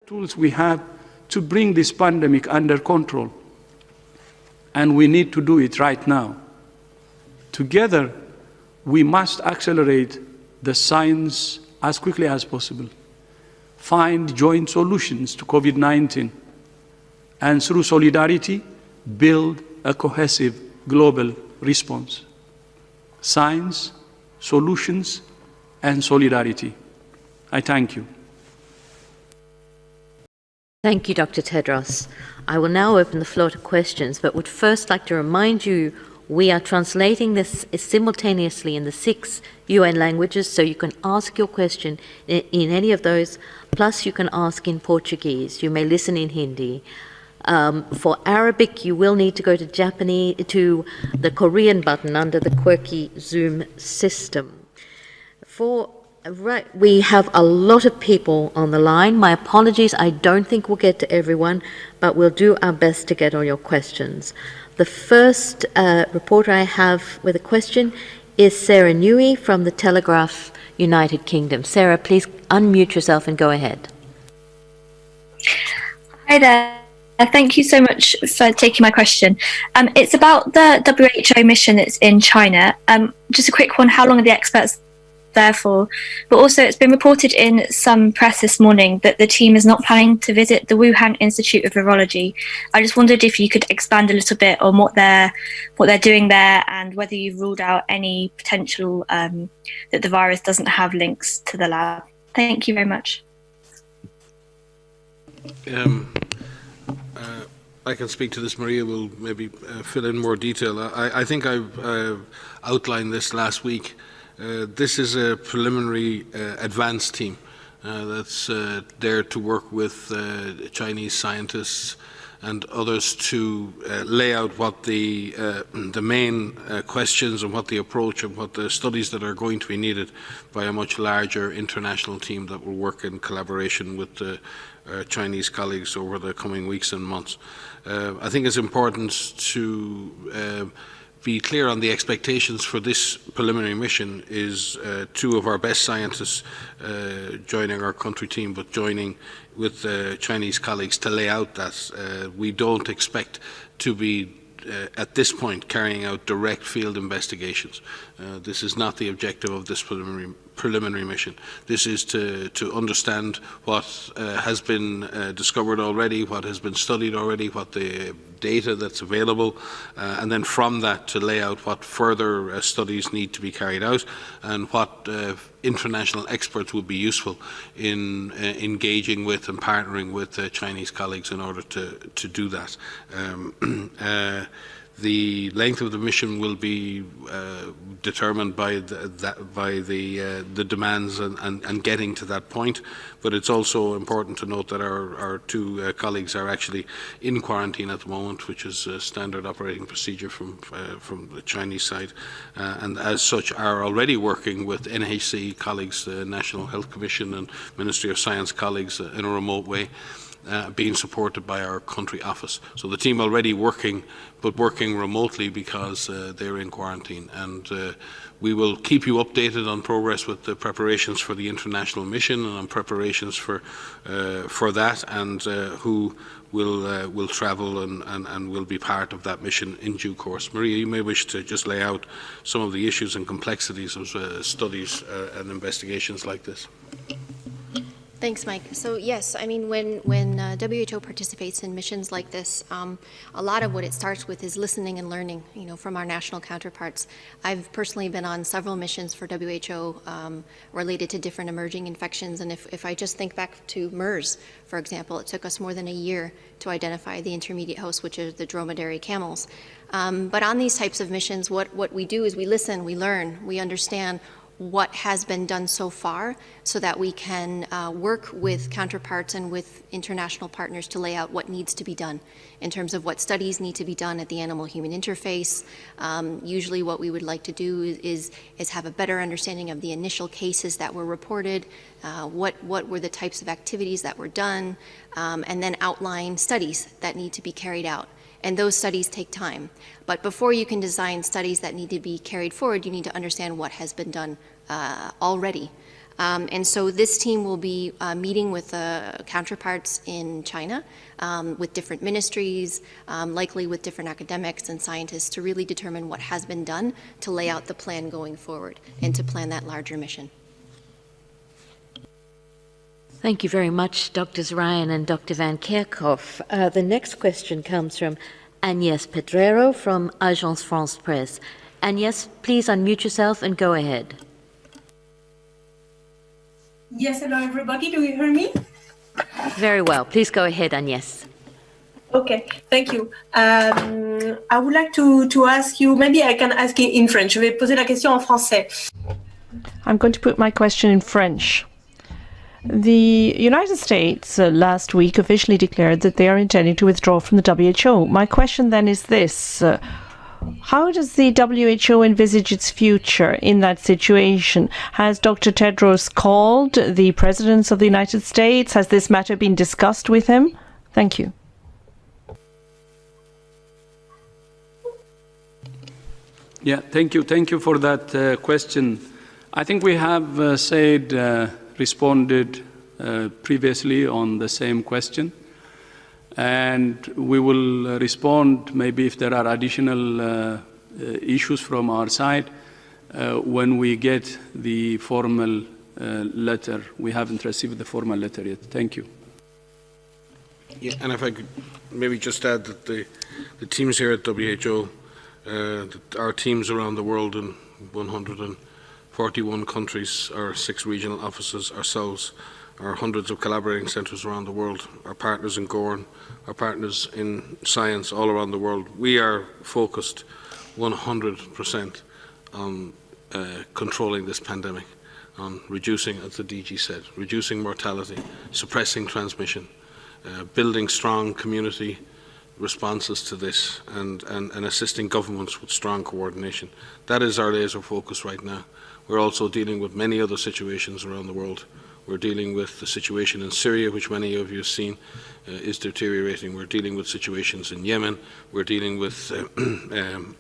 tools we have to bring this pandemic under control. And we need to do it right now. Together, we must accelerate the science as quickly as possible, find joint solutions to COVID-19, and through solidarity, build a cohesive global response. Science, solutions, and solidarity. I thank you. Thank you, Dr. Tedros. I will now open the floor to questions, but would first like to remind you we are translating this simultaneously in the 6 UN languages, so you can ask your question in any of those, plus you can ask in Portuguese. You may listen in Hindi. For Arabic, you will need to go to Japanese, to the Korean button under the quirky Zoom system. We have a lot of people on the line. My apologies, I don't think we'll get to everyone, but we'll do our best to get all your questions. The first reporter I have with a question is Sarah Newey from the Telegraph, United Kingdom. Sarah, please unmute yourself and go ahead. Hi there. Thank you so much for taking my question. It's about the WHO mission that's in China. Just a quick one, how long are the experts there for? But also, it's been reported in some press this morning that the team is not planning to visit the Wuhan Institute of Virology. I just wondered if you could expand a little bit on what they're doing there, and whether you've ruled out any potential that the virus doesn't have links to the lab. Thank you very much. I can speak to this. Maria will maybe fill in more detail. I think I've outlined this last week. This is a preliminary advanced team that's there to work with Chinese scientists and others to lay out what the main questions and what the approach and what the studies that are going to be needed by a much larger international team that will work in collaboration with the Chinese colleagues over the coming weeks and months. I think it's important to be clear on the expectations for this preliminary mission. Is 2 of our best scientists joining our country team, but joining with Chinese colleagues to lay out that we don't expect to be at this point carrying out direct field investigations. This is not the objective of this preliminary mission. This is to understand what has been discovered already, what has been studied already, what the data that's available, and then from that to lay out what further studies need to be carried out and what international experts would be useful in engaging with and partnering with Chinese colleagues in order to do that. The length of the mission will be determined by the demands and getting to that point. But it's also important to note that our 2 colleagues are actually in quarantine at the moment, which is a standard operating procedure from the Chinese side, and as such are already working with NHC colleagues, the National Health Commission and Ministry of Science colleagues in a remote way. Being supported by our country office. So the team already working, but working remotely because they're in quarantine. And we will keep you updated on progress with the preparations for the international mission and on preparations for that, and who will travel and will be part of that mission in due course. Maria, you may wish to just lay out some of the issues and complexities of studies and investigations like this. Thanks, Mike. So yes, I mean, when WHO participates in missions like this, a lot of what it starts with is listening and learning, from our national counterparts. I've personally been on several missions for WHO related to different emerging infections, and if I just think back to MERS, for example, it took us more than a year to identify the intermediate host, which is the dromedary camels. But on these types of missions, what we do is we listen, we learn, we understand what has been done so far so that we can work with counterparts and with international partners to lay out what needs to be done in terms of what studies need to be done at the animal-human interface. Usually what we would like to do is have a better understanding of the initial cases that were reported, what were the types of activities that were done, and then outline studies that need to be carried out. And those studies take time. But before you can design studies that need to be carried forward, you need to understand what has been done already. And so this team will be meeting with counterparts in China, with different ministries, likely with different academics and scientists, to really determine what has been done to lay out the plan going forward and to plan that larger mission. Thank you very much, Drs. Ryan and Dr. Van Kerkhoff. The next question comes from Agnès Pedrero from Agence France Presse. Agnès, please unmute yourself and go ahead. Yes, hello everybody, do you hear me? Very well. Please go ahead, Agnès. Okay, thank you. I would like to ask you, maybe I can ask in French. Je vais poser la question en français. I'm going to put my question in French. The United States last week officially declared that they are intending to withdraw from the WHO. My question then is this. How does the WHO envisage its future in that situation? Has Dr. Tedros called the presidents of the United States? Has this matter been discussed with him? Thank you. Yeah, thank you. Thank you for that question. I think we have responded previously on the same question. And we will respond maybe if there are additional issues from our side when we get the formal letter. We haven't received the formal letter yet. Thank you. Yeah, and if I could maybe just add that the teams here at WHO, our teams around the world in 141 countries, our 6 regional offices, ourselves, our hundreds of collaborating centres around the world, our partners in Gorn, our partners in science all around the world. We are focused 100% on controlling this pandemic, on reducing, as the DG said, reducing mortality, suppressing transmission, building strong community responses to this, and assisting governments with strong coordination. That is our laser focus right now. We're also dealing with many other situations around the world. We're dealing with the situation in Syria, which many of you have seen is deteriorating. We're dealing with situations in Yemen. We're dealing with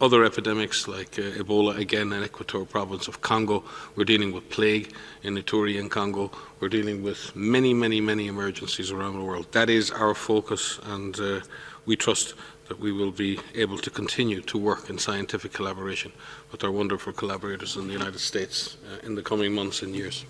other epidemics like Ebola, again, in Equatorial Province of Congo. We're dealing with plague in Ituri in Congo. We're dealing with many, many, many emergencies around the world. That is our focus, and we trust that we will be able to continue to work in scientific collaboration with our wonderful collaborators in the United States in the coming months and years.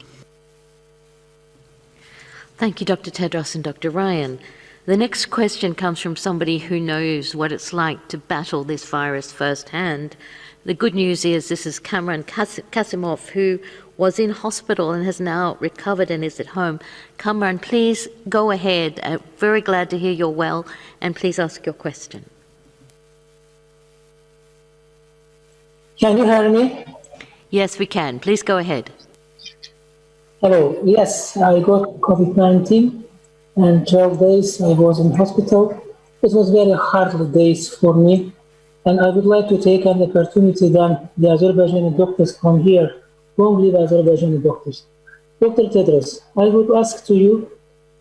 Thank you, Dr. Tedros and Dr. Ryan. The next question comes from somebody who knows what it's like to battle this virus firsthand. The good news is this is Kamran Kasimov, who was in hospital and has now recovered and is at home. Kamran, please go ahead. Very glad to hear you're well, and please ask your question. Can you hear me? Yes, we can. Please go ahead. Hello. Yes, I got COVID-19 and 12 days I was in hospital. It was very hard days for me, and I would like to take an opportunity that the Azerbaijani doctors come here. Long live Azerbaijani doctors. Dr. Tedros, I would ask to you,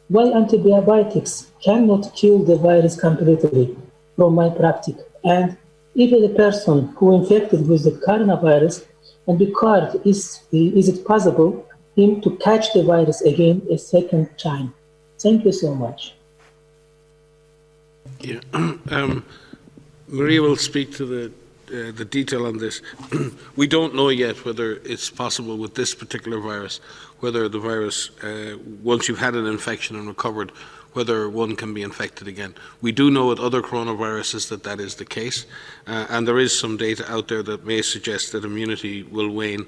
why antibiotics cannot kill the virus completely from my practice? And if the person who infected with the coronavirus and be cured, is it possible him to catch the virus again a second time? Thank you so much. Yeah. Maria will speak to the detail on this. We don't know yet whether it's possible with this particular virus, whether the virus, once you've had an infection and recovered, whether one can be infected again. We do know with other coronaviruses that is the case, and there is some data out there that may suggest that immunity will wane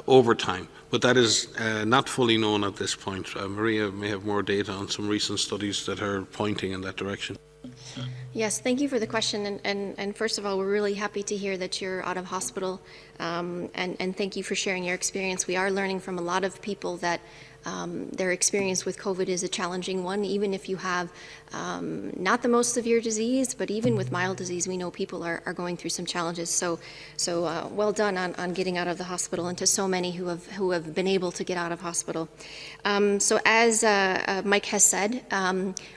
over time, but that is not fully known at this point. Maria may have more data on some recent studies that are pointing in that direction. Yes, thank you for the question. And first of all, we're really happy to hear that you're out of hospital. And thank you for sharing your experience. We are learning from a lot of people that their experience with COVID is a challenging one, even if you have not the most severe disease, but even with mild disease, we know people are going through some challenges. So well done on getting out of the hospital, and to so many who have been able to get out of hospital. So as Mike has said,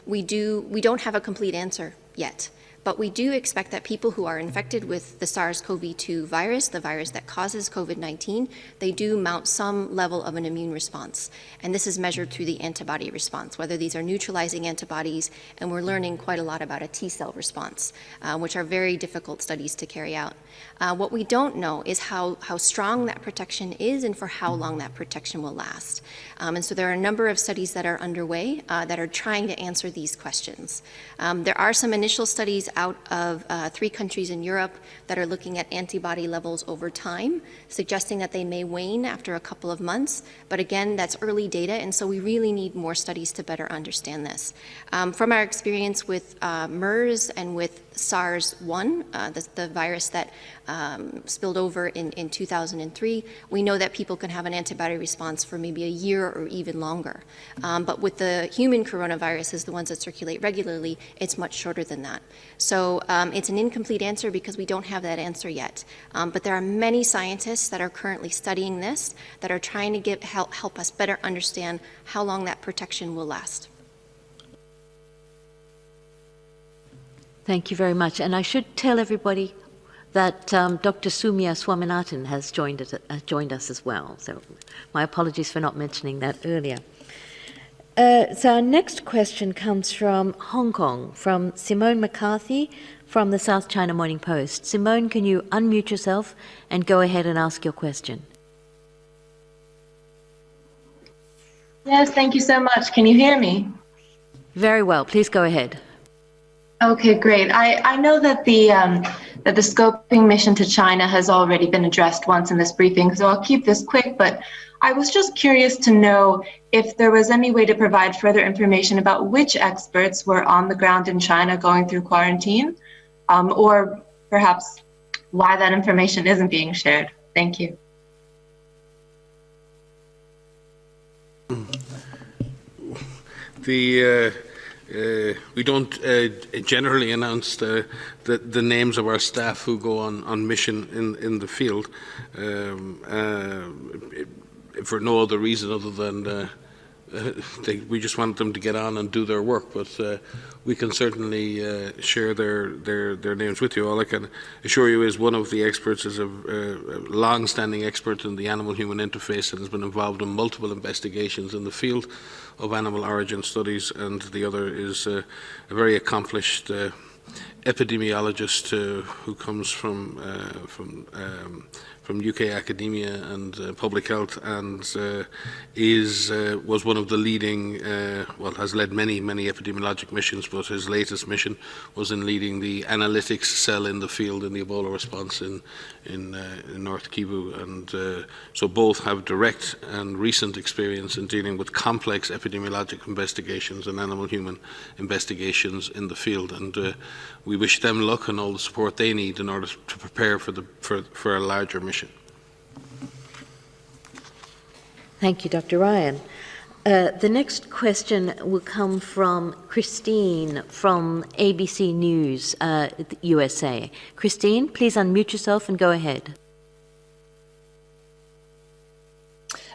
we don't have a complete answer yet. But we do expect that people who are infected with the SARS-CoV-2 virus, the virus that causes COVID-19, they do mount some level of an immune response. And this is measured through the antibody response, whether these are neutralizing antibodies, and we're learning quite a lot about a T-cell response, which are very difficult studies to carry out. What we don't know is how strong that protection is and for how long that protection will last. And so there are a number of studies that are underway that are trying to answer these questions. There are some initial studies out of 3 countries in Europe that are looking at antibody levels over time, suggesting that they may wane after a couple of months. But again, that's early data, and so we really need more studies to better understand this. From our experience with MERS and with SARS-1, the virus that spilled over in 2003, we know that people can have an antibody response for maybe a year or even longer. But with the human coronaviruses, the ones that circulate regularly, it's much shorter than that. So it's an incomplete answer because we don't have that answer yet. But there are many scientists that are currently studying this, that are trying to help us better understand how long that protection will last. Thank you very much. And I should tell everybody that Dr. Soumya Swaminathan has joined us as well. So my apologies for not mentioning that earlier. So our next question comes from Hong Kong, from Simone McCarthy from the South China Morning Post. Simone, can you unmute yourself and go ahead and ask your question? Yes, thank you so much. Can you hear me? Very well. Please go ahead. Okay, great. I know that the scoping mission to China has already been addressed once in this briefing, so I'll keep this quick, but I was just curious to know if there was any way to provide further information about which experts were on the ground in China going through quarantine, or perhaps why that information isn't being shared. Thank you. We don't generally announce the names of our staff who go on mission in the field for no other reason other than we just want them to get on and do their work. But we can certainly share their names with you. All I can assure you is one of the experts is a long-standing expert in the animal-human interface and has been involved in multiple investigations in the field of animal origin studies, and the other is a very accomplished epidemiologist who comes from UK academia and public health, and was one of the leading, has led many epidemiologic missions, but his latest mission was in leading the analytics cell in the field in the Ebola response in North Kivu, and so both have direct and recent experience in dealing with complex epidemiologic investigations and animal-human investigations in the field, and we wish them luck and all the support they need in order to prepare for a larger mission. Thank you, Dr. Ryan. The next question will come from Christine from ABC News, USA. Christine, please unmute yourself and go ahead.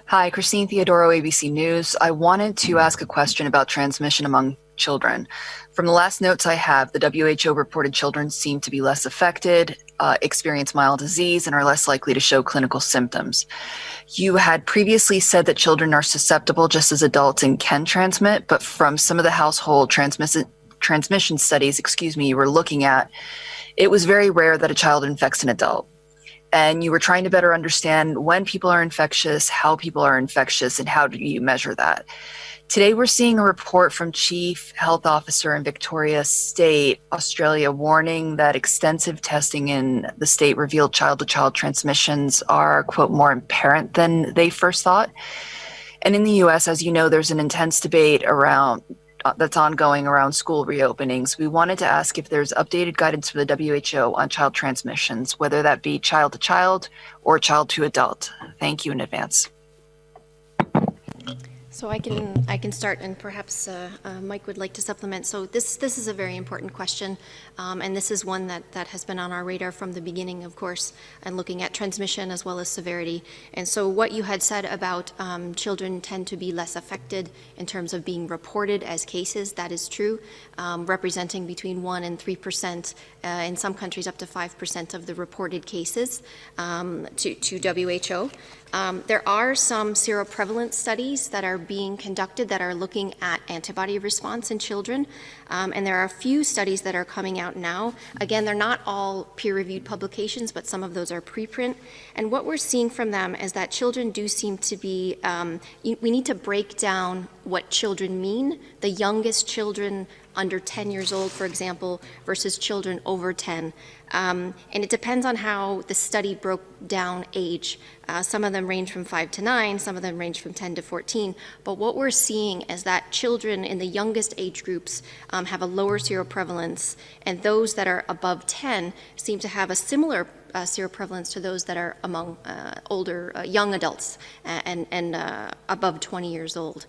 Hi, Christine Theodoro, ABC News. I wanted to ask a question about transmission among children. From the last notes I have, the WHO reported children seem to be less affected, experience mild disease, and are less likely to show clinical symptoms. You had previously said that children are susceptible just as adults and can transmit, but from some of the household transmission studies, you were looking at, it was very rare that a child infects an adult. And you were trying to better understand when people are infectious, how people are infectious, and how do you measure that. Today, we're seeing a report from Chief Health Officer in Victoria State, Australia, warning that extensive testing in the state revealed child-to-child transmissions are, quote, more apparent than they first thought. And in the US, as you know, there's an intense debate that's ongoing around school reopenings. We wanted to ask if there's updated guidance from the WHO on child transmissions, whether that be child-to-child or child-to-adult. Thank you in advance. So I can start, and perhaps Mike would like to supplement. So this is a very important question, and this is one that has been on our radar from the beginning, of course, and looking at transmission as well as severity. And so what you had said about children tend to be less affected in terms of being reported as cases, that is true, representing between 1% and 3%, in some countries up to 5% of the reported cases to WHO. There are some seroprevalence studies that are being conducted that are looking at antibody response in children, and there are a few studies that are coming out now. Again, they're not all peer-reviewed publications, but some of those are preprint. And what we're seeing from them is that children do seem to be, we need to break down what children mean. The youngest children under 10 years old, for example, versus children over 10. And it depends on how the study broke down age. Some of them range from 5 to 9, some of them range from 10 to 14. But what we're seeing is that children in the youngest age groups have a lower seroprevalence, and those that are above 10 seem to have a similar seroprevalence to those that are among older, young adults and above 20 years old,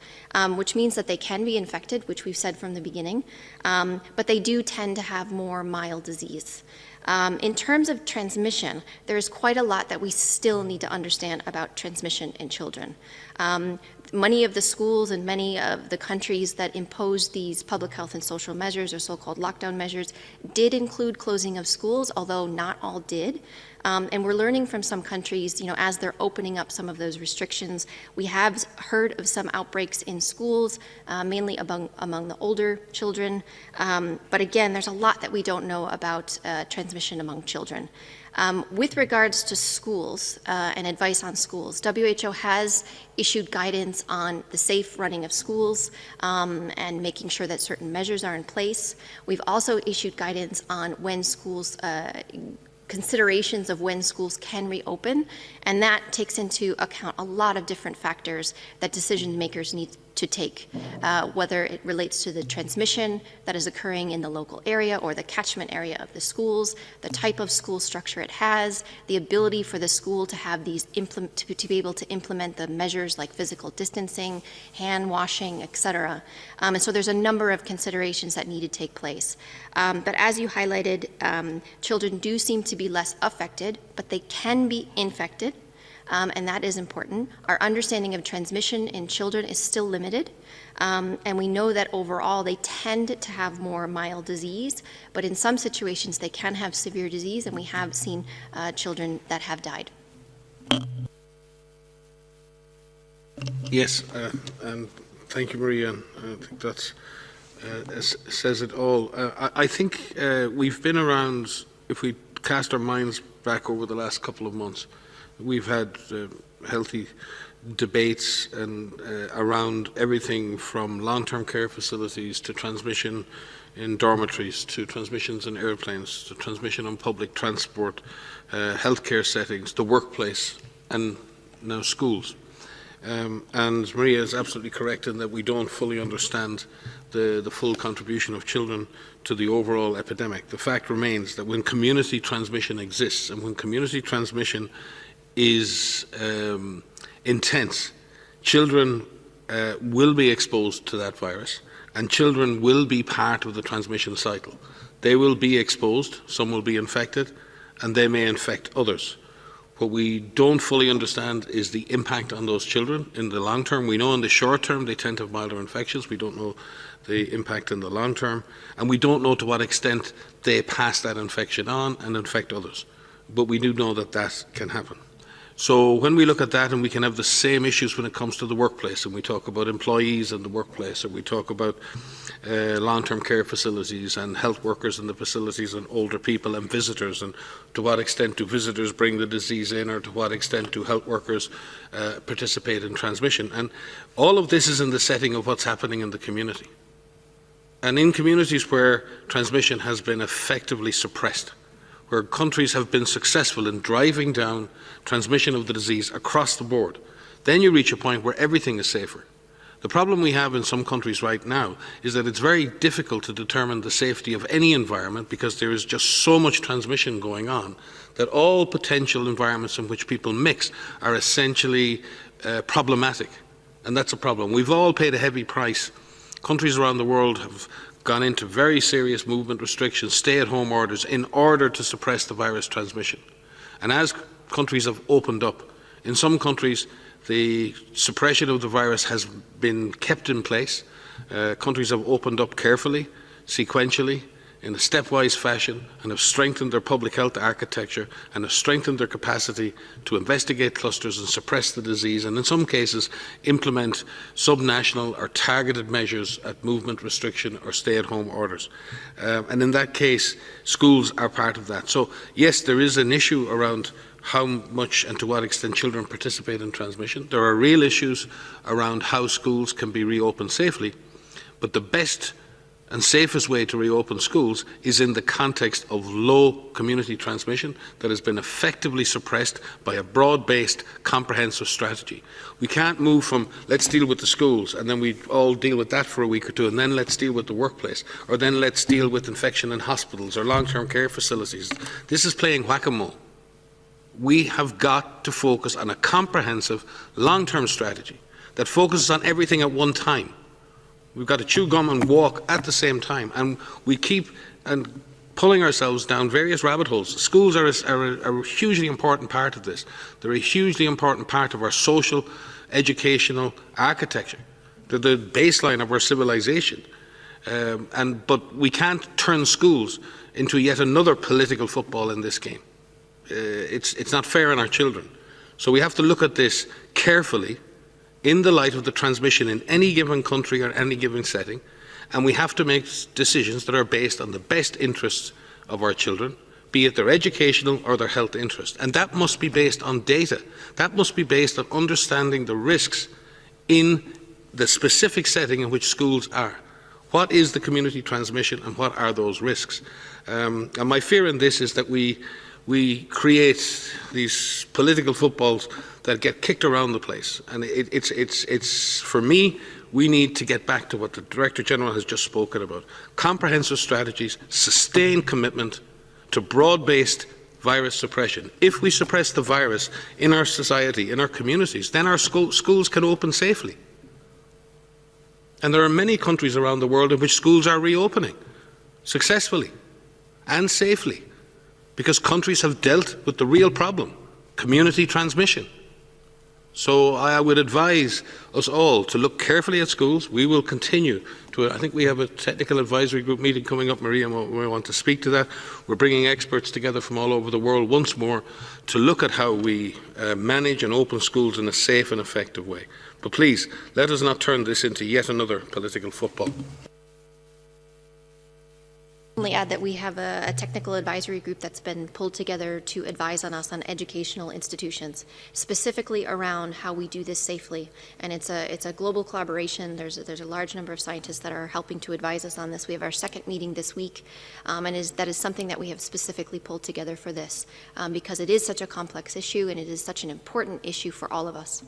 which means that they can be infected, which we've said from the beginning, but they do tend to have more mild disease. In terms of transmission, there's quite a lot that we still need to understand about transmission in children. Many of the schools and many of the countries that imposed these public health and social measures, or so-called lockdown measures, did include closing of schools, although not all did. And we're learning from some countries, as they're opening up some of those restrictions. We have heard of some outbreaks in schools, mainly among the older children. But again, there's a lot that we don't know about transmission among children. With regards to schools and advice on schools, WHO has issued guidance on the safe running of schools and making sure that certain measures are in place. We've also issued guidance on when schools considerations of when schools can reopen, and that takes into account a lot of different factors that decision makers need to take, whether it relates to the transmission that is occurring in the local area or the catchment area of the schools, the type of school structure it has, the ability for the school to have these to be able to implement the measures like physical distancing, hand washing, etc. And so there's a number of considerations that need to take place. But as you highlighted, children do seem to be less affected, but they can be infected. And that is important. Our understanding of transmission in children is still limited, and we know that overall they tend to have more mild disease, but in some situations they can have severe disease, and we have seen children that have died. Yes, and thank you, Maria. I think that says it all. I think we've been around, if we cast our minds back over the last couple of months, we've had healthy debates and around everything from long-term care facilities to transmission in dormitories, to transmissions in airplanes, to transmission on public transport, healthcare settings, the workplace, and now schools. And Maria is absolutely correct in that we don't fully understand the full contribution of children to the overall epidemic. The fact remains that when community transmission exists, and when community transmission is intense, children will be exposed to that virus, and children will be part of the transmission cycle. They will be exposed, some will be infected, and they may infect others. What we don't fully understand is the impact on those children in the long term. We know in the short term they tend to have milder infections. We don't know the impact in the long term, and we don't know to what extent they pass that infection on and infect others. But we do know that that can happen. So when we look at that, and we can have the same issues when it comes to the workplace, and we talk about employees in the workplace, or we talk about long-term care facilities and health workers in the facilities and older people and visitors, and to what extent do visitors bring the disease in, or to what extent do health workers participate in transmission. And all of this is in the setting of what's happening in the community. And in communities where transmission has been effectively suppressed, where countries have been successful in driving down transmission of the disease across the board, then you reach a point where everything is safer. The problem we have in some countries right now is that it's very difficult to determine the safety of any environment, because there is just so much transmission going on that all potential environments in which people mix are essentially problematic And that's a problem. We've all paid a heavy price. Countries around the world have gone into very serious movement restrictions, stay-at-home orders, in order to suppress the virus transmission. And as countries have opened up, in some countries the suppression of the virus has been kept in place. Countries have opened up carefully, sequentially, in a stepwise fashion, and have strengthened their public health architecture and have strengthened their capacity to investigate clusters and suppress the disease, and in some cases implement subnational or targeted measures at movement restriction or stay-at-home orders. And in that case, schools are part of that. So yes, there is an issue around how much and to what extent children participate in transmission. There are real issues around how schools can be reopened safely, but the best and safest way to reopen schools is in the context of low community transmission that has been effectively suppressed by a broad-based, comprehensive strategy. We can't move from let's deal with the schools and then we all deal with that for a week or two and then let's deal with the workplace, or then let's deal with infection in hospitals or long-term care facilities. This is playing whack-a-mole. We have got to focus on a comprehensive, long-term strategy that focuses on everything at one time. We've got to chew gum and walk at the same time, and we keep pulling ourselves down various rabbit holes. Schools are a hugely important part of this. They're a hugely important part of our social, educational architecture. They're the baseline of our civilization. But we can't turn schools into yet another political football in this game. It's not fair on our children. So we have to look at this carefully, in the light of the transmission in any given country or any given setting, and we have to make decisions that are based on the best interests of our children, be it their educational or their health interest. And that must be based on data. That must be based on understanding the risks in the specific setting in which schools are. What is the community transmission and what are those risks? And my fear in this is that we create these political footballs that get kicked around the place. And it's for me, we need to get back to what the Director General has just spoken about. Comprehensive strategies, sustained commitment to broad-based virus suppression. If we suppress the virus in our society, in our communities, then our schools can open safely. And there are many countries around the world in which schools are reopening successfully and safely, because countries have dealt with the real problem, community transmission. So I would advise us all to look carefully at schools. We will continue to, I think we have a technical advisory group meeting coming up, Maria, and we want to speak to that. We're bringing experts together from all over the world once more to look at how we manage and open schools in a safe and effective way. But please, let us not turn this into yet another political football. Only add that we have a technical advisory group that's been pulled together to advise on us on educational institutions, specifically around how we do this safely. And it's a global collaboration. There's a large number of scientists that are helping to advise us on this. We have our second meeting this week, and that is something that we have specifically pulled together for this, because it is such a complex issue and it is such an important issue for all of us.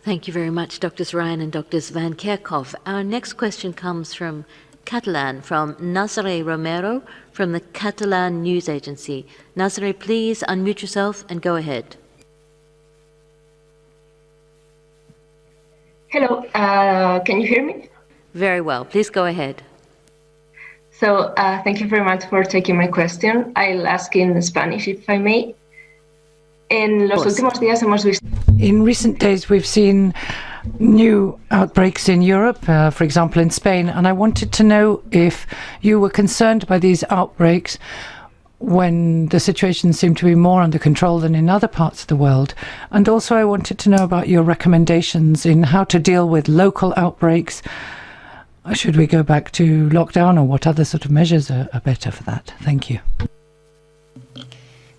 Thank you very much, Drs. Ryan and Drs. Van Kerkhoff. Our next question comes from Catalan, from Nazare Romero from the Catalan News Agency. Nazare, please unmute yourself and go ahead. Hello, can you hear me? Very well. Please go ahead. So thank you very much for taking my question. I'll ask in Spanish, if I may. In recent days, we've seen new outbreaks in Europe, for example, in Spain, and I wanted to know if you were concerned by these outbreaks when the situation seemed to be more under control than in other parts of the world. And also I wanted to know about your recommendations in how to deal with local outbreaks. Should we go back to lockdown, or what other sort of measures are better for that? Thank you.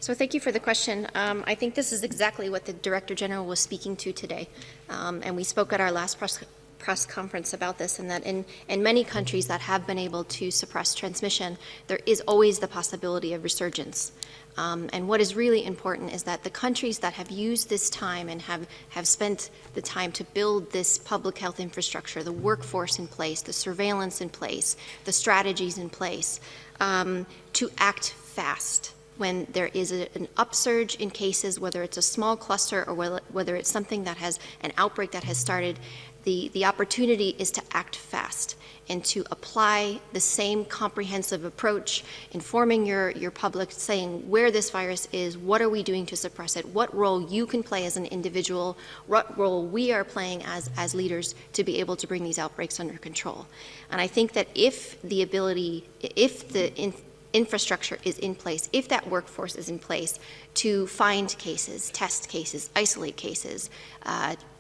So thank you for the question. I think this is exactly what the Director General was speaking to today. And we spoke at our last press conference about this, and that in many countries that have been able to suppress transmission, there is always the possibility of resurgence. And what is really important is that the countries that have used this time and have spent the time to build this public health infrastructure, the workforce in place, the surveillance in place, the strategies in place, to act fast. when there is an upsurge in cases, whether it's a small cluster or whether it's something that has an outbreak that has started, the opportunity is to act fast and to apply the same comprehensive approach, informing your public, saying where this virus is, what are we doing to suppress it, what role you can play as an individual, what role we are playing as leaders to be able to bring these outbreaks under control. And I think that if the infrastructure is in place, if that workforce is in place to find cases, test cases, isolate cases,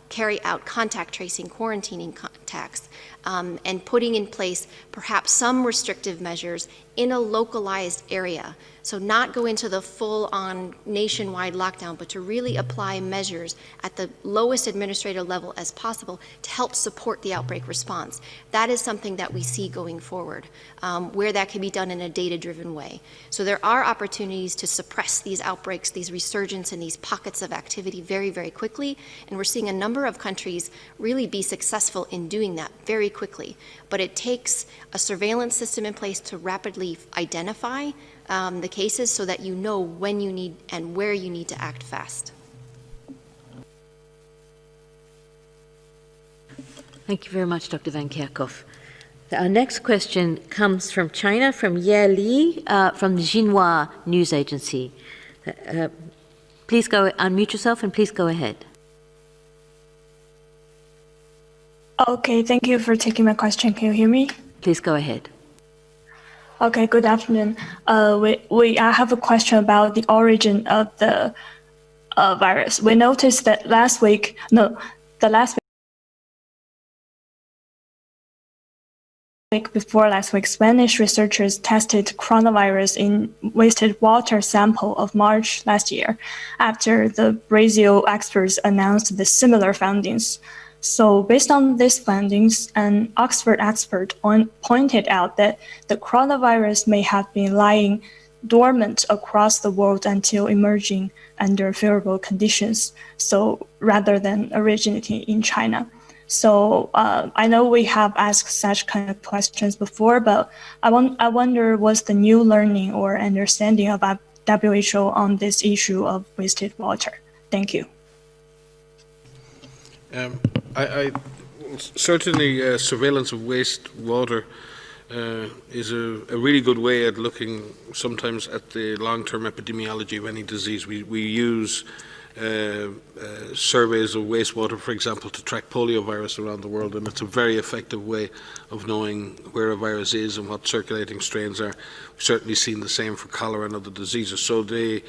carry out contact tracing, quarantining contacts, and putting in place perhaps some restrictive measures in a localized area. So not go into the full-on nationwide lockdown, but to really apply measures at the lowest administrative level as possible to help support the outbreak response. That is something that we see going forward, where that can be done in a data-driven way. So there are opportunities to suppress these outbreaks, these resurgence, and these pockets of activity very, very quickly. And we're seeing a number of countries really be successful in doing that very quickly. But it takes a surveillance system in place to rapidly identify the cases so that you know when you need and where you need to act fast. Thank you very much, Dr. Van Kerkhoff. Our next question comes from China, from Ye Li, from the Xinhua News Agency. Please go unmute yourself and please go ahead. Okay, thank you for taking my question. Can you hear me? Please go ahead. Okay, good afternoon. I have a question about the origin of the virus. We noticed that the last week, before last week, Spanish researchers tested coronavirus in wastewater sample of March last year, after the Brazil experts announced the similar findings. So based on these findings, an Oxford expert pointed out that the coronavirus may have been lying dormant across the world until emerging under favorable conditions, so rather than originating in China. So I know we have asked such kind of questions before, but I wonder what's the new learning or understanding about WHO on this issue of wasted water? Thank you. Certainly, surveillance of wastewater is a really good way at looking sometimes at the long-term epidemiology of any disease. We use surveys of wastewater, for example, to track poliovirus around the world, and it's a very effective way of knowing where a virus is and what circulating strains are. We've certainly seen the same for cholera and other diseases. So the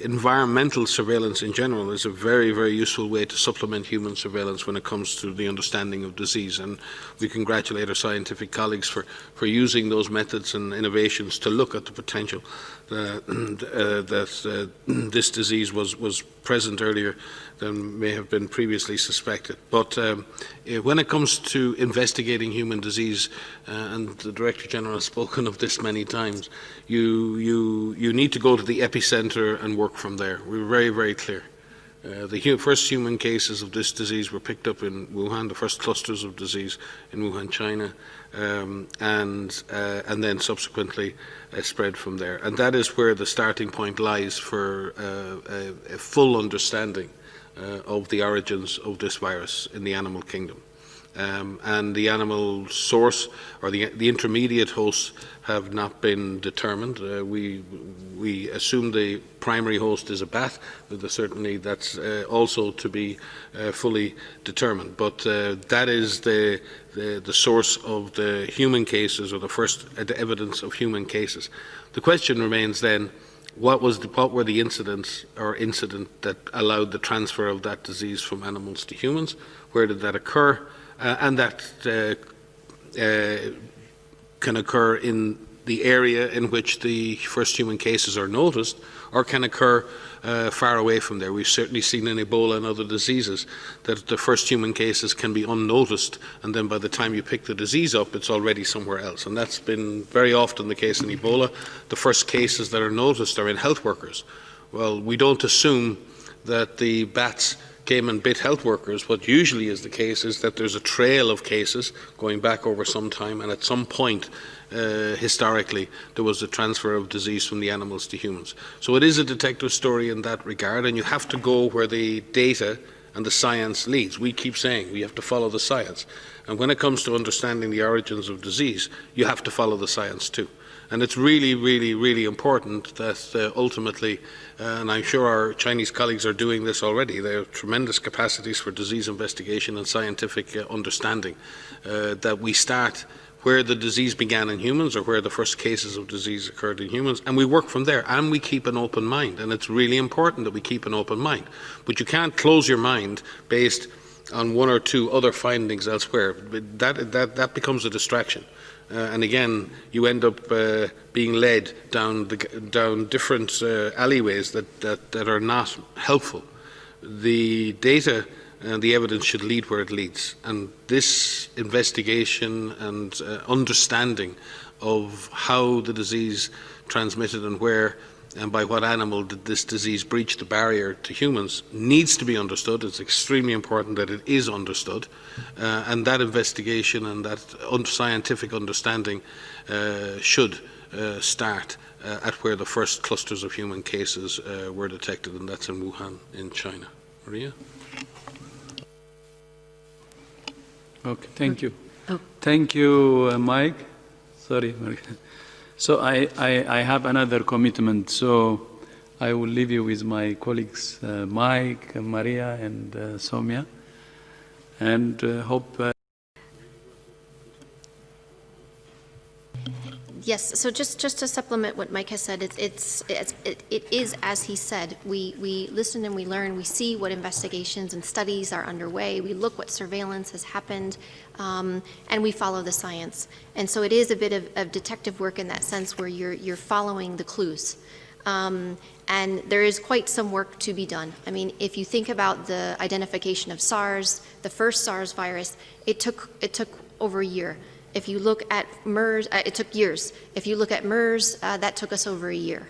environmental surveillance in general is a very, very useful way to supplement human surveillance when it comes to the understanding of disease. And we congratulate our scientific colleagues for using those methods and innovations to look at the potential that this disease was present earlier than may have been previously suspected. But when it comes to investigating human disease, and the Director General has spoken of this many times, you need to go to the epicenter and work from there. We're very, very clear. The first human cases of this disease were picked up in Wuhan, the first clusters of disease in Wuhan, China, and then subsequently spread from there. And that is where the starting point lies for a full understanding of the origins of this virus in the animal kingdom. And the animal source, or the intermediate hosts, have not been determined. We assume the primary host is a bat, but certainly that's also to be fully determined. But that is the source of the human cases, or the first evidence of human cases. The question remains then, what were the incident that allowed the transfer of that disease from animals to humans? Where did that occur? And that can occur in the area in which the first human cases are noticed, or can occur far away from there. We've certainly seen in Ebola and other diseases that the first human cases can be unnoticed, and then by the time you pick the disease up, it's already somewhere else. And that's been very often the case in Ebola. The first cases that are noticed are in health workers. Well, we don't assume that the bats came and bit health workers, what usually is the case is that there's a trail of cases going back over some time, and at some point, historically, there was a transfer of disease from the animals to humans. So it is a detective story in that regard, and you have to go where the data and the science leads. We keep saying we have to follow the science. And when it comes to understanding the origins of disease, you have to follow the science too. And it's really, really, really important that ultimately, and I'm sure our Chinese colleagues are doing this already, they have tremendous capacities for disease investigation and scientific understanding, that we start where the disease began in humans or where the first cases of disease occurred in humans, and we work from there, and we keep an open mind. And it's really important that we keep an open mind. But you can't close your mind based on one or two other findings elsewhere. That becomes a distraction. And again, you end up being led down different alleyways that are not helpful. The data and the evidence should lead where it leads. And this investigation and understanding of how the disease transmitted and where and by what animal did this disease breach the barrier to humans needs to be understood. It's extremely important that it is understood, and that investigation and that scientific understanding should start at where the first clusters of human cases were detected, and that's in Wuhan in China. Maria? Okay, thank you. Oh. Thank you, Mike. Sorry, Maria. So I have another commitment, so I will leave you with my colleagues Mike, Maria, and Soumya, and hope. Yes, so just to supplement what Mike has said, it is as he said. We listen and we learn. We see what investigations and studies are underway. We look what surveillance has happened, and we follow the science. And so it is a bit of detective work in that sense, where you're following the clues. And there is quite some work to be done. I mean, if you think about the identification of SARS, the first SARS virus, it took over a year. If you look at MERS, it took years. If you look at MERS, that took us over a year.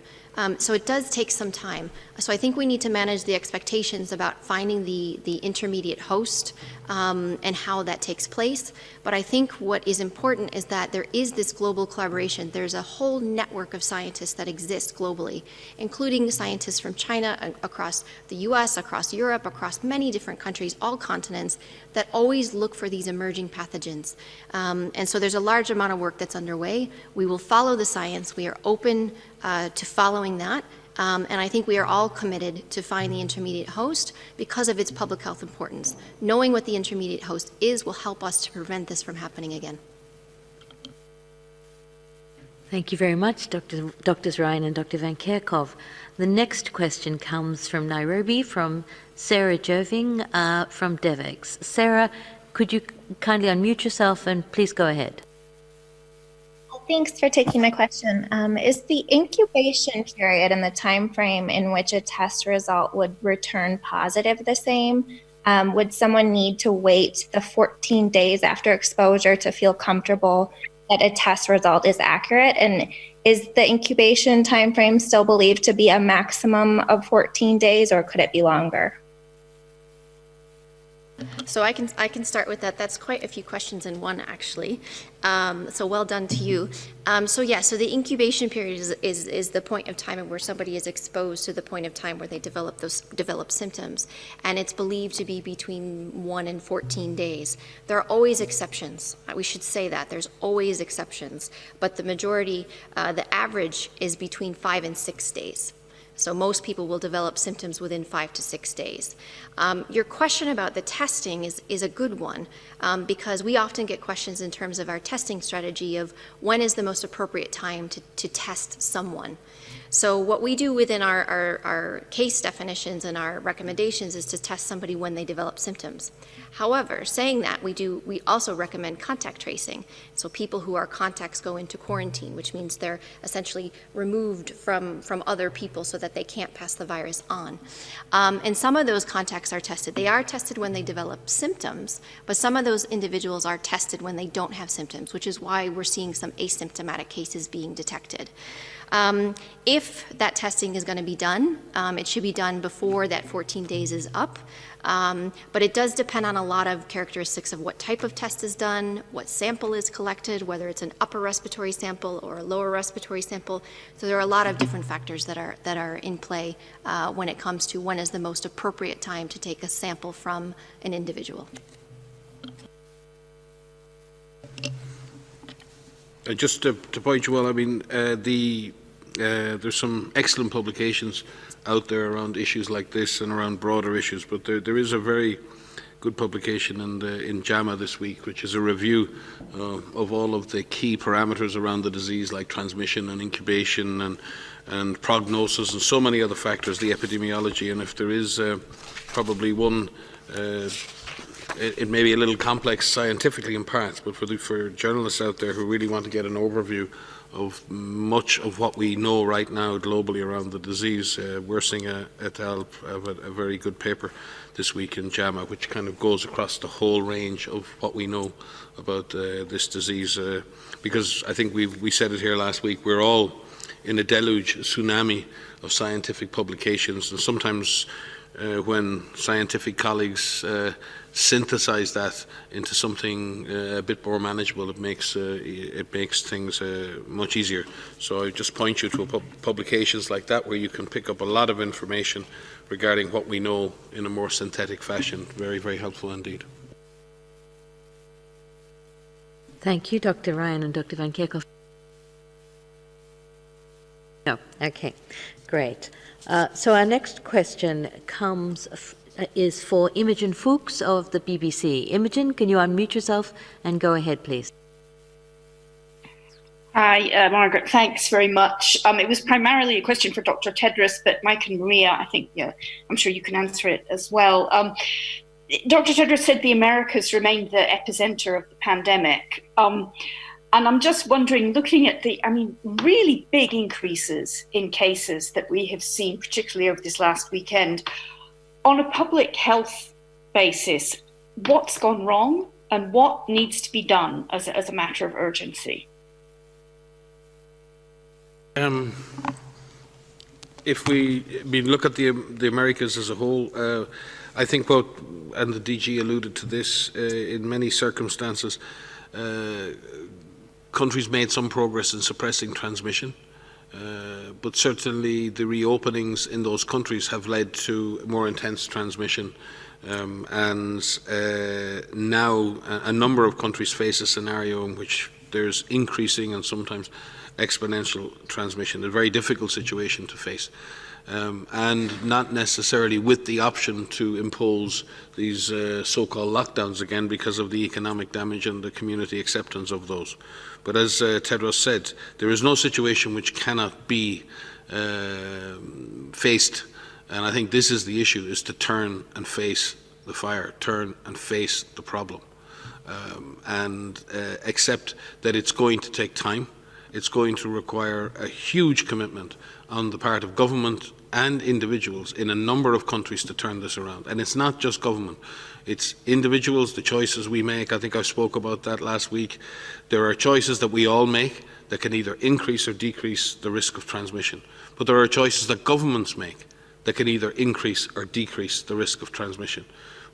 So it does take some time. So I think we need to manage the expectations about finding the intermediate host and how that takes place. But I think what is important is that there is this global collaboration. There's a whole network of scientists that exist globally, including scientists from China, across the US, across Europe, across many different countries, all continents, that always look for these emerging pathogens. And so there's a large amount of work that's underway. We will follow the science. We are open to following that. And I think we are all committed to find the intermediate host because of its public health importance. Knowing what the intermediate host is will help us to prevent this from happening again. Thank you very much, Drs. Ryan and Dr. Van Kerkhove. The next question comes from Nairobi, from Sarah Joving from DevEx. Sarah, could you kindly unmute yourself and please go ahead. Thanks for taking my question. Is the incubation period and the time frame in which a test result would return positive the same? Would someone need to wait the 14 days after exposure to feel comfortable that a test result is accurate? And is the incubation time frame still believed to be a maximum of 14 days, or could it be longer? So I can start with that. That's quite a few questions in one, actually. So well done to you. So the incubation period is the point of time where somebody is exposed to the point of time where they develop symptoms, and it's believed to be between 1 and 14 days. There are always exceptions. We should say that there's always exceptions, but the majority, the average, is between 5 and 6 days. So most people will develop symptoms within 5 to 6 days. Your question about the testing is a good one, because we often get questions in terms of our testing strategy of when is the most appropriate time to test someone. So what we do within our case definitions and our recommendations is to test somebody when they develop symptoms. However, saying that, we also recommend contact tracing. So people who are contacts go into quarantine, which means they're essentially removed from other people so that they can't pass the virus on. And some of those contacts are tested. They are tested when they develop symptoms, but some of those individuals are tested when they don't have symptoms, which is why we're seeing some asymptomatic cases being detected. If that testing is going to be done, it should be done before that 14 days is up. But it does depend on a lot of characteristics of what type of test is done, what sample is collected, whether it's an upper respiratory sample or a lower respiratory sample. So there are a lot of different factors that are in play when it comes to when is the most appropriate time to take a sample from an individual. Just to point you all, I mean, there's some excellent publications out there around issues like this and around broader issues, but there is a very good publication in JAMA this week, which is a review of all of the key parameters around the disease, like transmission and incubation and prognosis and so many other factors, the epidemiology. And if there is probably one, it may be a little complex scientifically in parts, but for journalists out there who really want to get an overview of much of what we know right now globally around the disease, Wersinger et al. Have a very good paper this week in JAMA, which kind of goes across the whole range of what we know about this disease. Because I think we said it here last week, we're all in a deluge, a tsunami of scientific publications, and sometimes when scientific colleagues synthesize that into something a bit more manageable, it makes things much easier. So I just point you to publications like that, where you can pick up a lot of information regarding what we know in a more synthetic fashion. Very, very helpful indeed. Thank you, Dr. Ryan and Dr. Van Kerkhoff. No, okay, great. So our next question is for Imogen Fuchs of the BBC. Imogen, can you unmute yourself and go ahead, please? Hi, Margaret. Thanks very much. It was primarily a question for Dr. Tedros, but Mike and Maria, I think, I'm sure you can answer it as well. Dr. Tedros said the Americas remained the epicenter of the pandemic. And I'm just wondering, looking at the, really big increases in cases that we have seen, particularly over this last weekend, on a public health basis, what's gone wrong and what needs to be done as a matter of urgency? If we look at the Americas as a whole, I think and the DG alluded to this, in many circumstances, countries made some progress in suppressing transmission, but certainly the reopenings in those countries have led to more intense transmission, and now a number of countries face a scenario in which there's increasing and sometimes exponential transmission, a very difficult situation to face. And not necessarily with the option to impose these so-called lockdowns again because of the economic damage and the community acceptance of those. But as Tedros said, there is no situation which cannot be faced, and I think this is the issue, is to turn and face the fire, turn and face the problem, and accept that it's going to take time. It's going to require a huge commitment on the part of government and individuals in a number of countries to turn this around. And it's not just government, it's individuals, the choices we make. I think I spoke about that last week. There are choices that we all make that can either increase or decrease the risk of transmission. But there are choices that governments make that can either increase or decrease the risk of transmission.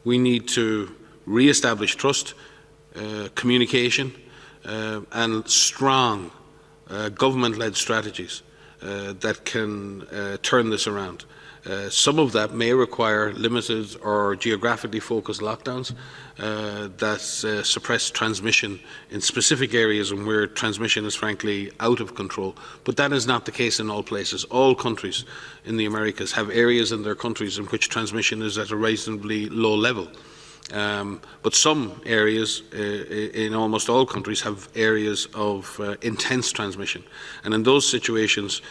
We need to re-establish trust, communication, and strong government-led strategies that can turn this around. Some of that may require limited or geographically focused lockdowns that suppress transmission in specific areas and where transmission is frankly out of control. But that is not the case in all places. All countries in the Americas have areas in their countries in which transmission is at a reasonably low level. But some areas in almost all countries have areas of intense transmission. And in those situations,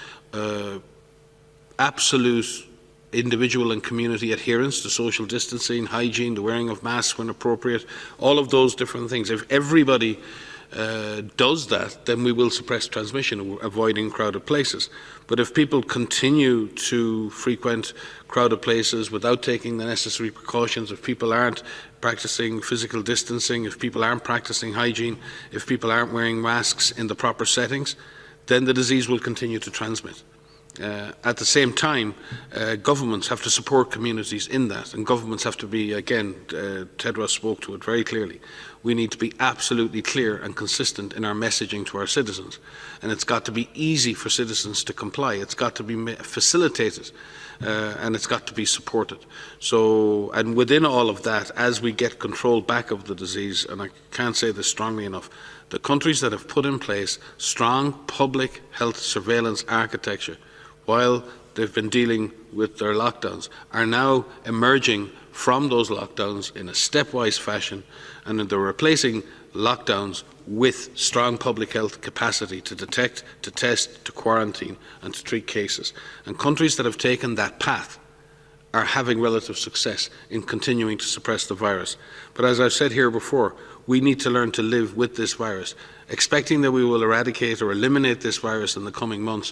absolute individual and community adherence to social distancing, hygiene, the wearing of masks when appropriate, all of those different things. If everybody does that, then we will suppress transmission, avoiding crowded places. But if people continue to frequent crowded places without taking the necessary precautions, if people aren't practicing physical distancing, if people aren't practicing hygiene, if people aren't wearing masks in the proper settings, then the disease will continue to transmit. At the same time, governments have to support communities in that, and governments have to be, again, Tedros spoke to it very clearly, we need to be absolutely clear and consistent in our messaging to our citizens. And it's got to be easy for citizens to comply. It's got to be facilitated, and it's got to be supported. So, and within all of that, as we get control back of the disease, and I can't say this strongly enough, the countries that have put in place strong public health surveillance architecture while they've been dealing with their lockdowns are now emerging from those lockdowns in a stepwise fashion, and they're replacing lockdowns with strong public health capacity to detect, to test, to quarantine and to treat cases. And countries that have taken that path are having relative success in continuing to suppress the virus. But as I've said here before, we need to learn to live with this virus. Expecting that we will eradicate or eliminate this virus in the coming months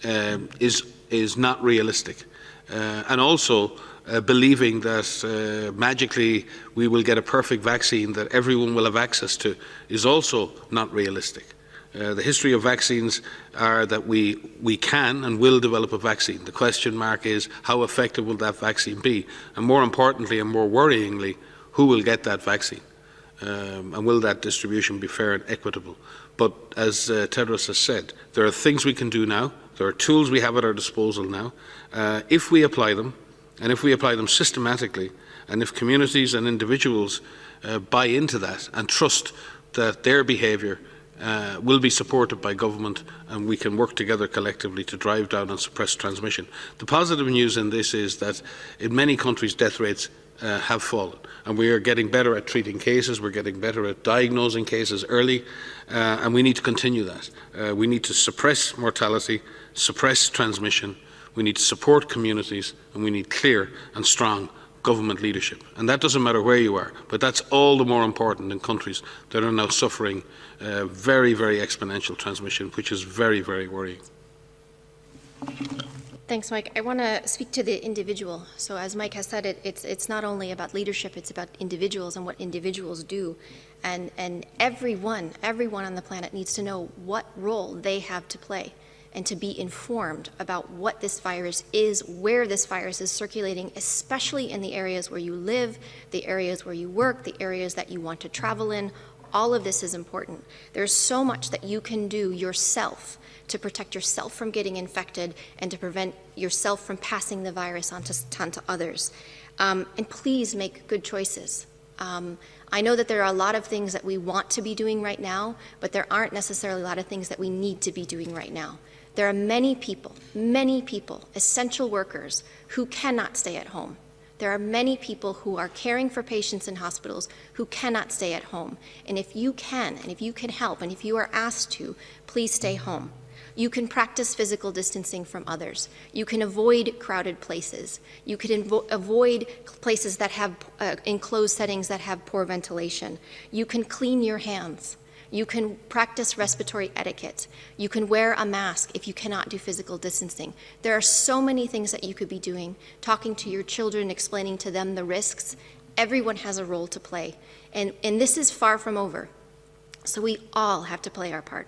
is not realistic. And also believing that magically we will get a perfect vaccine that everyone will have access to is also not realistic. The history of vaccines are that we can and will develop a vaccine. The question mark is, how effective will that vaccine be? And more importantly and more worryingly, who will get that vaccine? And will that distribution be fair and equitable? But as Tedros has said, there are things we can do now. There are tools we have at our disposal now. If we apply them, and if we apply them systematically, and if communities and individuals buy into that and trust that their behaviour will be supported by government, and we can work together collectively to drive down and suppress transmission. The positive news in this is that in many countries death rates have fallen, and we are getting better at treating cases, we're getting better at diagnosing cases early, and we need to continue that. We need to suppress mortality, suppress transmission, we need to support communities, and we need clear and strong government leadership. And that doesn't matter where you are, but that's all the more important in countries that are now suffering very, very exponential transmission, which is very, very worrying. Thanks, Mike. I want to speak to the individual. So as Mike has said, it's not only about leadership, it's about individuals and what individuals do. And everyone on the planet needs to know what role they have to play and to be informed about what this virus is, where this virus is circulating, especially in the areas where you live, the areas where you work, the areas that you want to travel in. All of this is important. There's so much that you can do yourself to protect yourself from getting infected and to prevent yourself from passing the virus on to others. And please make good choices. I know that there are a lot of things that we want to be doing right now, but there aren't necessarily a lot of things that we need to be doing right now. There are many people, essential workers, who cannot stay at home. There are many people who are caring for patients in hospitals who cannot stay at home. And if you can, and if you can help, and if you are asked to, please stay home. You can practice physical distancing from others. You can avoid crowded places. You can avoid places that have enclosed settings that have poor ventilation. You can clean your hands. You can practice respiratory etiquette. You can wear a mask if you cannot do physical distancing. There are so many things that you could be doing, talking to your children, explaining to them the risks. Everyone has a role to play. And this is far from over. So we all have to play our part.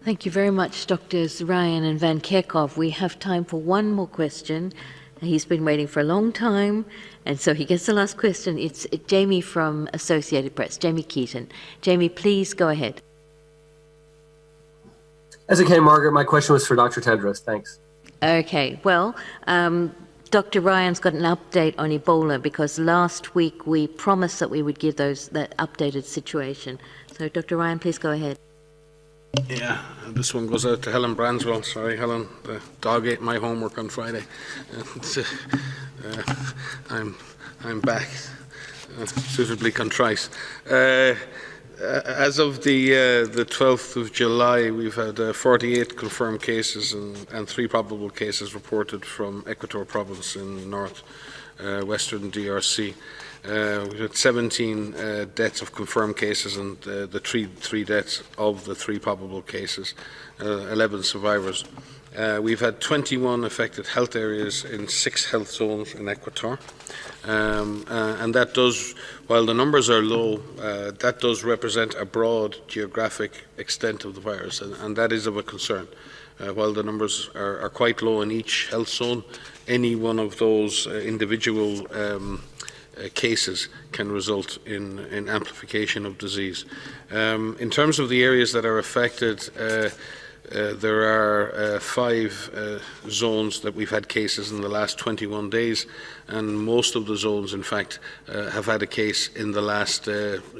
Thank you very much, Drs. Ryan and Van Kerkhove. We have time for one more question. He's been waiting for a long time, and so he gets the last question. It's Jamie from Associated Press, Jamie Keaton. Jamie, please go ahead. As it came, Margaret, my question was for Dr. Tedros. Thanks. Okay, well, Dr. Ryan's got an update on Ebola because last week we promised that we would give that updated situation. So, Dr. Ryan, please go ahead. Yeah, this one goes out to Helen Branswell. Sorry, Helen, the dog ate my homework on Friday. I'm back, suitably contrite. As of the 12th of July, we've had 48 confirmed cases and 3 probable cases reported from Equator Province in western DRC. We've had 17 deaths of confirmed cases and the three deaths of the 3 probable cases, 11 survivors. We've had 21 affected health areas in 6 health zones in Ecuador. And that does, while the numbers are low, that does represent a broad geographic extent of the virus, and that is of a concern. While the numbers are quite low in each health zone, any one of those individual cases can result in amplification of disease. In terms of the areas that are affected, there are 5 zones that we've had cases in the last 21 days, and most of the zones, in fact, have had a case in the last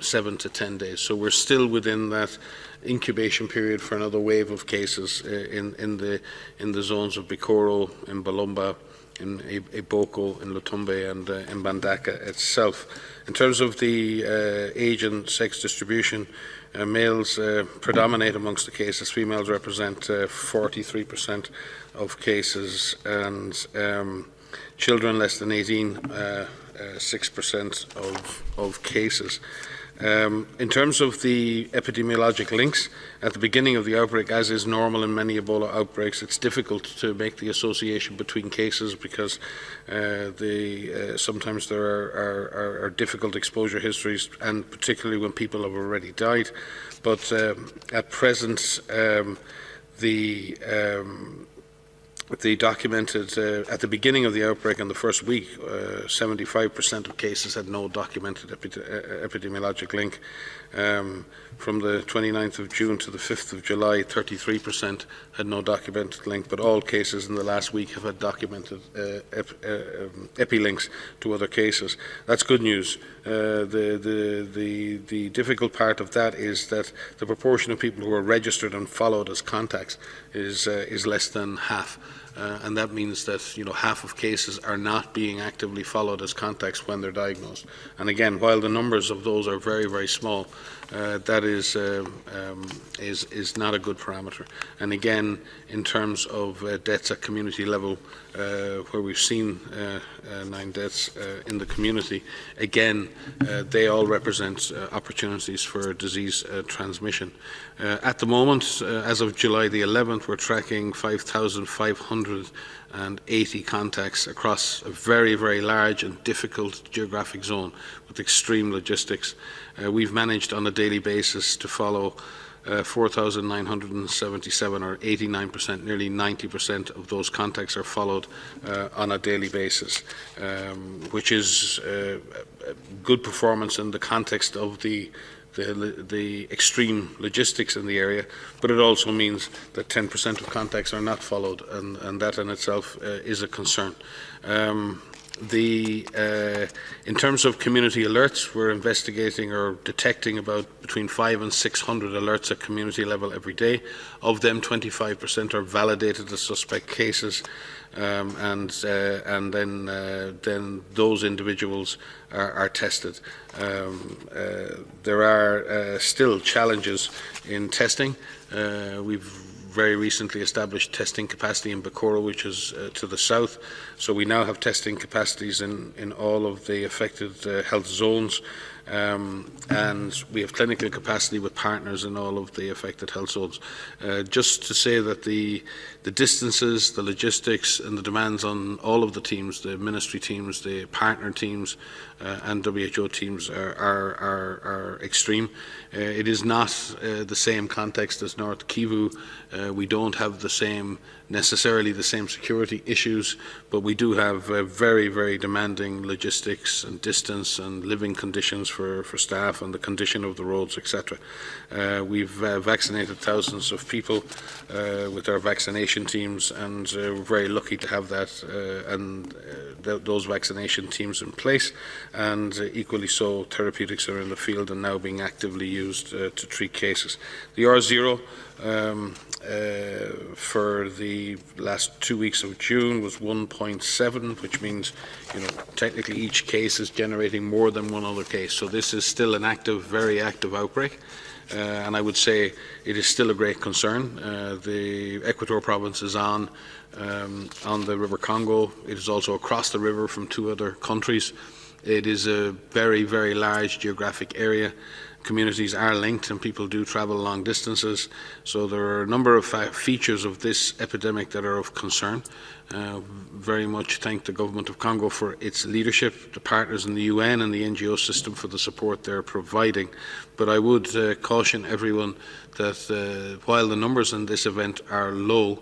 7 to 10 days. So we're still within that incubation period for another wave of cases in the zones of Bicoro, in Balomba, in Eboko, in Lutumbe, and in Bandaka itself. In terms of the age and sex distribution, males predominate amongst the cases. Females represent 43% of cases, and children less than 18, 6% of cases. In terms of the epidemiologic links, at the beginning of the outbreak, as is normal in many Ebola outbreaks, it's difficult to make the association between cases because sometimes there are difficult exposure histories, and particularly when people have already died. But at present, the documented, at the beginning of the outbreak in the first week, 75% of cases had no documented epidemiologic link. From the 29th of June to the 5th of July, 33% had no documented link, but all cases in the last week have had documented epilinks to other cases. That's good news. The difficult part of that is that the proportion of people who are registered and followed as contacts is less than half. And that means that half of cases are not being actively followed as contacts when they're diagnosed. And again, while the numbers of those are very, very small, that is not a good parameter. And again, in terms of deaths at community level, where we've seen 9 deaths in the community, again, they all represent opportunities for disease transmission. At the moment, as of July the 11th, we're tracking 5,580 contacts across a very, very large and difficult geographic zone with extreme logistics. We've managed on a daily basis to follow 4,977, or 89%, nearly 90% of those contacts are followed on a daily basis, which is good performance in the context of the extreme logistics in the area, but it also means that 10% of contacts are not followed, and that in itself is a concern. In terms of community alerts, we're investigating or detecting about between 500 and 600 alerts at community level every day. Of them, 25% are validated as suspect cases, and then those individuals are tested. There are still challenges in testing. We've very recently established testing capacity in Bicoro, which is to the south. So we now have testing capacities in all of the affected health zones, and we have clinical capacity with partners in all of the affected health zones. Just to say that the distances, the logistics, and the demands on all of the teams, the ministry teams, the partner teams, and WHO teams are extreme. It is not the same context as North Kivu. We don't have necessarily the same security issues, but we do have very, very demanding logistics and distance and living conditions for staff and the condition of the roads, etc. We've vaccinated thousands of people with our vaccination teams, and we're very lucky to have that those vaccination teams in place, and equally so, therapeutics are in the field and now being actively used to treat cases. The R0 for the last 2 weeks of June was 1.7, which means, technically each case is generating more than one other case. So this is still an active, very active outbreak. And I would say it is still a great concern. The Equator province is on the River Congo. It is also across the river from 2 other countries. It is a very, very large geographic area, communities are linked and people do travel long distances. So there are a number of features of this epidemic that are of concern. Very much thank the Government of Congo for its leadership, the partners in the UN and the NGO system for the support they're providing. But I would caution everyone that while the numbers in this event are low,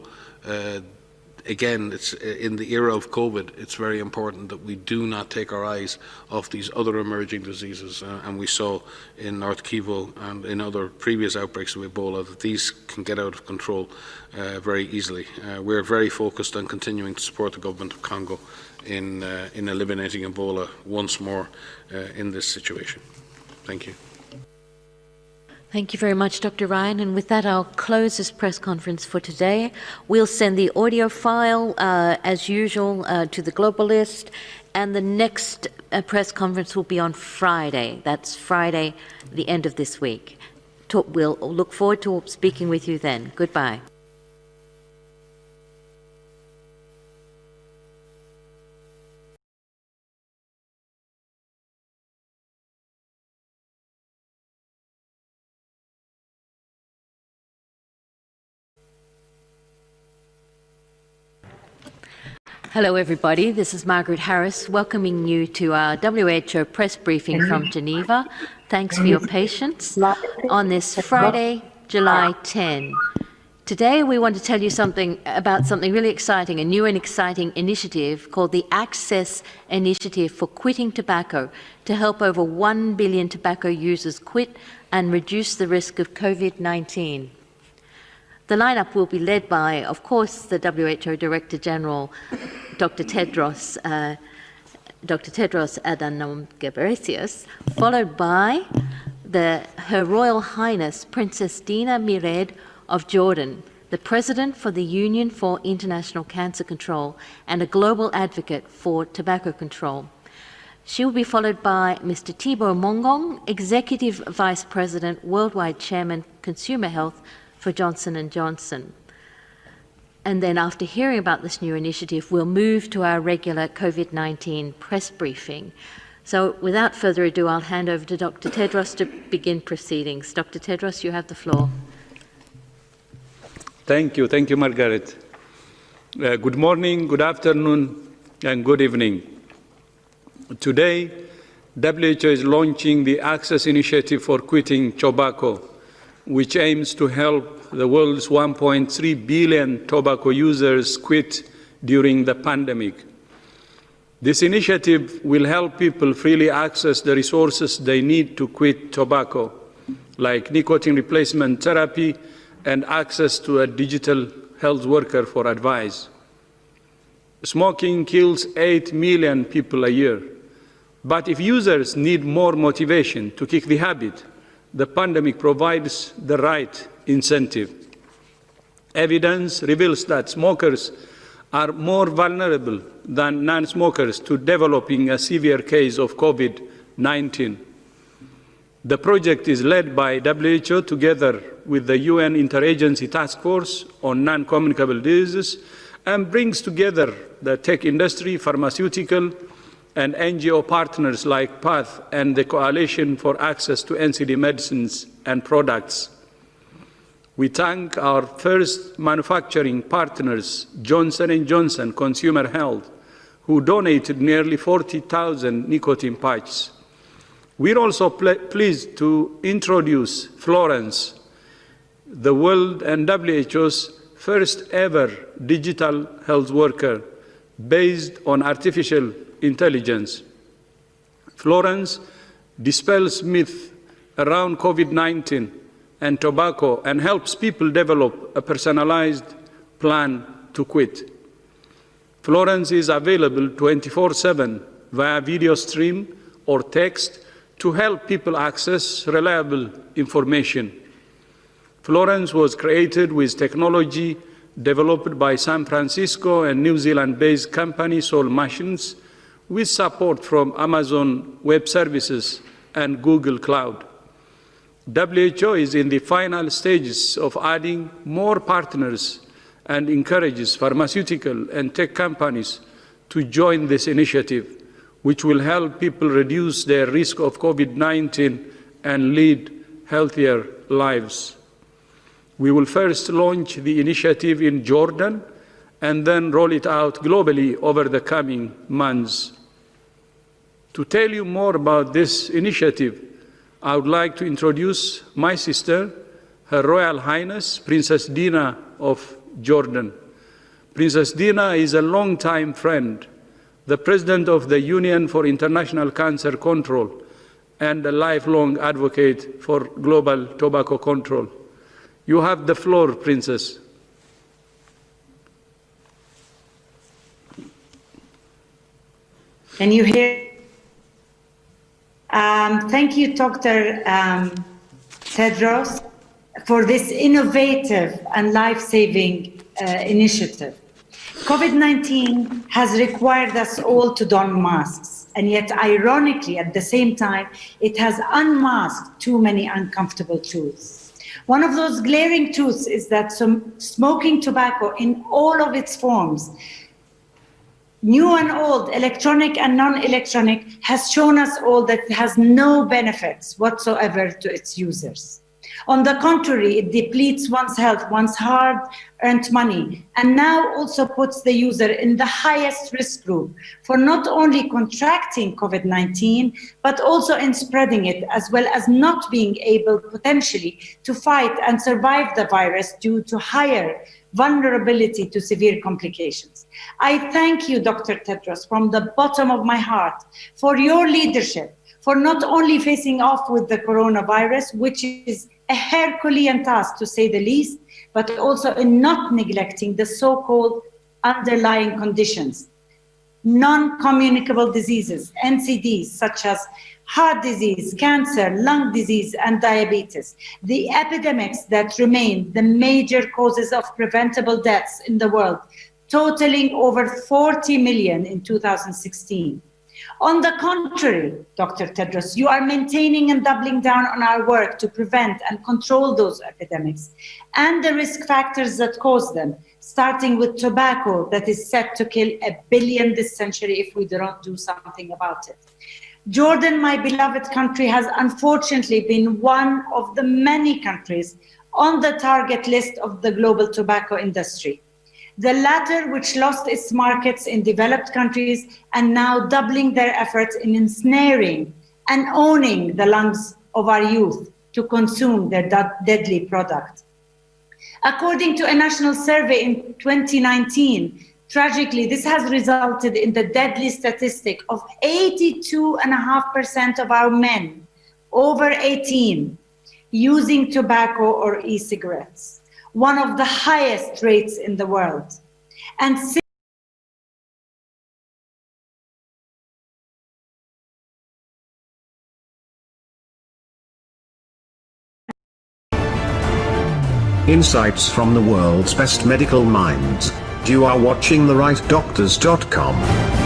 again, it's in the era of COVID, it's very important that we do not take our eyes off these other emerging diseases. And we saw in North Kivu and in other previous outbreaks of Ebola that these can get out of control very easily. We're very focused on continuing to support the Government of Congo in eliminating Ebola once more in this situation. Thank you. Thank you very much, Dr. Ryan. And with that, I'll close this press conference for today. We'll send the audio file, as usual, to the Globalist. And the next press conference will be on Friday. That's Friday, the end of this week. We'll look forward to speaking with you then. Goodbye. Hello, everybody. This is Margaret Harris welcoming you to our WHO press briefing from Geneva. Thanks for your patience on this Friday, July 10. Today, we want to tell you about something really exciting, a new and exciting initiative called the Access Initiative for Quitting Tobacco to help over 1 billion tobacco users quit and reduce the risk of COVID-19. The lineup will be led by, of course, the WHO Director General, Dr. Tedros Adhanom Ghebreyesus, followed by Her Royal Highness Princess Dina Mired of Jordan, the President for the Union for International Cancer Control and a global advocate for tobacco control. She will be followed by Mr. Thibaut Mongong, Executive Vice President, Worldwide Chairman, Consumer Health for Johnson & Johnson. And then after hearing about this new initiative, we'll move to our regular COVID-19 press briefing. So without further ado, I'll hand over to Dr. Tedros to begin proceedings. Dr. Tedros, you have the floor. Thank you, Margaret. Good morning, good afternoon, and good evening. Today, WHO is launching the Access Initiative for Quitting Tobacco, which aims to help the world's 1.3 billion tobacco users quit during the pandemic. This initiative will help people freely access the resources they need to quit tobacco, like nicotine replacement therapy and access to a digital health worker for advice. Smoking kills 8 million people a year, but if users need more motivation to kick the habit, the pandemic provides the right incentive. Evidence reveals that smokers are more vulnerable than non-smokers to developing a severe case of COVID-19. The project is led by WHO together with the UN Interagency Task Force on Non-Communicable Diseases and brings together the tech industry, pharmaceutical, and NGO partners like PATH and the Coalition for Access to NCD Medicines and Products. We thank our first manufacturing partners, Johnson & Johnson Consumer Health, who donated nearly 40,000 nicotine patches. We're also pleased to introduce Florence, the world and WHO's first ever digital health worker based on artificial intelligence. Florence dispels myths around COVID-19 and tobacco and helps people develop a personalized plan to quit. Florence is available 24/7 via video stream or text to help people access reliable information. Florence was created with technology developed by San Francisco and New Zealand-based company Soul Machines, with support from Amazon Web Services and Google Cloud. WHO is in the final stages of adding more partners and encourages pharmaceutical and tech companies to join this initiative, which will help people reduce their risk of COVID-19 and lead healthier lives. We will first launch the initiative in Jordan and then roll it out globally over the coming months. To tell you more about this initiative, I would like to introduce my sister, Her Royal Highness Princess Dina of Jordan. Princess Dina is a longtime friend, the President of the Union for International Cancer Control, and a lifelong advocate for global tobacco control. You have the floor, Princess. Can you hear? Thank you, Dr. Tedros, for this innovative and life-saving initiative. COVID-19 has required us all to don masks, and yet, ironically, at the same time, it has unmasked too many uncomfortable truths. One of those glaring truths is that smoking tobacco in all of its forms, new and old, electronic and non-electronic, has shown us all that it has no benefits whatsoever to its users. On the contrary, it depletes one's health, one's hard-earned money, and now also puts the user in the highest risk group for not only contracting COVID-19, but also in spreading it, as well as not being able potentially to fight and survive the virus due to higher vulnerability to severe complications. I thank you, Dr. Tedros, from the bottom of my heart for your leadership, for not only facing off with the coronavirus, which is a Herculean task to say the least, but also in not neglecting the so-called underlying conditions, non-communicable diseases, NCDs, such as heart disease, cancer, lung disease, and diabetes, the epidemics that remain the major causes of preventable deaths in the world, totaling over 40 million in 2016. On the contrary, Dr. Tedros, you are maintaining and doubling down on our work to prevent and control those epidemics and the risk factors that cause them, starting with tobacco that is set to kill 1 billion this century if we don't do something about it. Jordan, my beloved country, has unfortunately been one of the many countries on the target list of the global tobacco industry. The latter, which lost its markets in developed countries and now doubling their efforts in ensnaring and owning the lungs of our youth to consume their deadly product. According to a national survey in 2019, tragically, this has resulted in the deadly statistic of 82.5% of our men over 18 using tobacco or e-cigarettes, one of the highest rates in the world. And insights from the world's best medical minds. You are watching TheRightDoctors.com.